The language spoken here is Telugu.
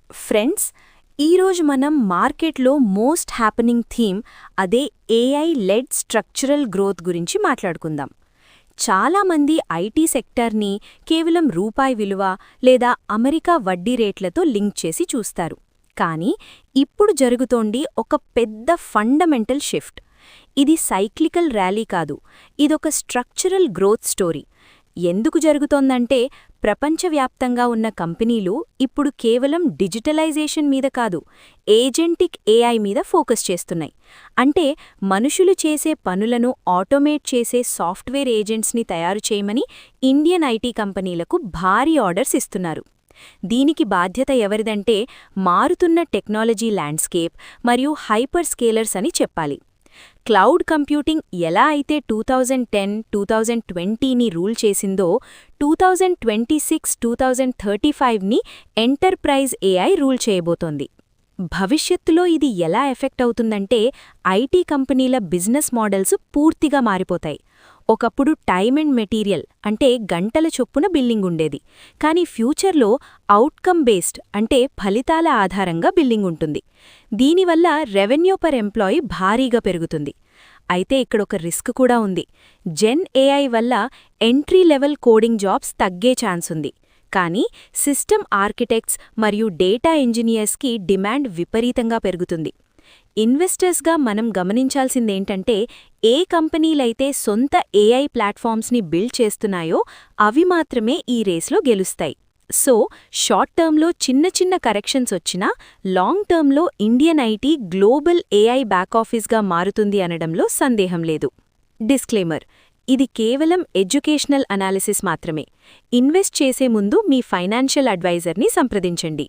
ఫ్రెండ్స్, ఈరోజు మనం మార్కెట్లో మోస్ట్ హ్యాపెనింగ్ థీమ్ అదే ఏఐ లెడ్ స్ట్రక్చరల్ గ్రోత్ గురించి మాట్లాడుకుందాం. చాలామంది ఐటీ సెక్టార్ని కేవలం రూపాయి విలువ లేదా అమెరికా వడ్డీ రేట్లతో లింక్ చేసి చూస్తారు. కానీ ఇప్పుడు జరుగుతోంది ఒక పెద్ద ఫండమెంటల్ షిఫ్ట్. ఇది సైక్లికల్ ర్యాలీ కాదు, ఇదొక స్ట్రక్చరల్ గ్రోత్ స్టోరీ. ఎందుకు జరుగుతోందంటే ప్రపంచవ్యాప్తంగా ఉన్న కంపెనీలు ఇప్పుడు కేవలం డిజిటలైజేషన్ మీద కాదు, ఏజెంటిక్ ఏఐ మీద ఫోకస్ చేస్తున్నాయి. అంటే మనుషులు చేసే పనులను ఆటోమేట్ చేసే సాఫ్ట్వేర్ ఏజెంట్స్ని తయారు చేయమని ఇండియన్ ఐటీ కంపెనీలకు భారీ ఆర్డర్స్ ఇస్తున్నారు. దీనికి బాధ్యత ఎవరిదంటే మారుతున్న టెక్నాలజీ ల్యాండ్స్కేప్ మరియు హైపర్ స్కేలర్స్ అని చెప్పాలి. క్లౌడ్ కంప్యూటింగ్ ఎలా అయితే 2010, 2020ని రూల్ చేసిందో 2026, 2035ని ఎంటర్ప్రైజ్ ఏఐ రూల్ చేయబోతోంది. భవిష్యత్తులో ఇది ఎలా ఎఫెక్ట్ అవుతుందంటే ఐటీ కంపెనీల బిజినెస్ మోడల్స్ పూర్తిగా మారిపోతాయి. ఒకప్పుడు టైమ్ అండ్ మెటీరియల్ అంటే గంటల చొప్పున బిల్లింగ్ ఉండేది. కానీ ఫ్యూచర్లో అవుట్కమ్ బేస్డ్ అంటే ఫలితాల ఆధారంగా బిల్లింగ్ ఉంటుంది. దీనివల్ల రెవెన్యూ పర్ ఎంప్లాయీ భారీగా పెరుగుతుంది. అయితే ఇక్కడొక రిస్క్ కూడా ఉంది. జెన్ ఏఐ వల్ల ఎంట్రీ లెవెల్ కోడింగ్ జాబ్స్ తగ్గే ఛాన్స్ ఉంది. కానీ సిస్టమ్ ఆర్కిటెక్ట్స్ మరియు డేటా ఇంజనీర్స్కి డిమాండ్ విపరీతంగా పెరుగుతుంది. ఇన్వెస్టర్స్గా మనం గమనించాల్సిందేంటంటే ఏ కంపెనీలైతే సొంత ఏఐ ప్లాట్ఫామ్స్ని బిల్డ్ చేస్తున్నాయో అవి మాత్రమే ఈ రేస్లో గెలుస్తాయి. సో షార్ట్ టర్మ్లో చిన్న చిన్న కరెక్షన్స్ వచ్చినా లాంగ్ టర్మ్లో ఇండియన్ ఐటీ గ్లోబల్ ఏఐ బ్యాకాఫీస్గా మారుతుంది అనడంలో సందేహం లేదు. డిస్క్లైమర్: ఇది కేవలం ఎడ్యుకేషనల్ అనాలిసిస్ మాత్రమే. ఇన్వెస్ట్ చేసే ముందు మీ ఫైనాన్షియల్ అడ్వైజర్ని సంప్రదించండి.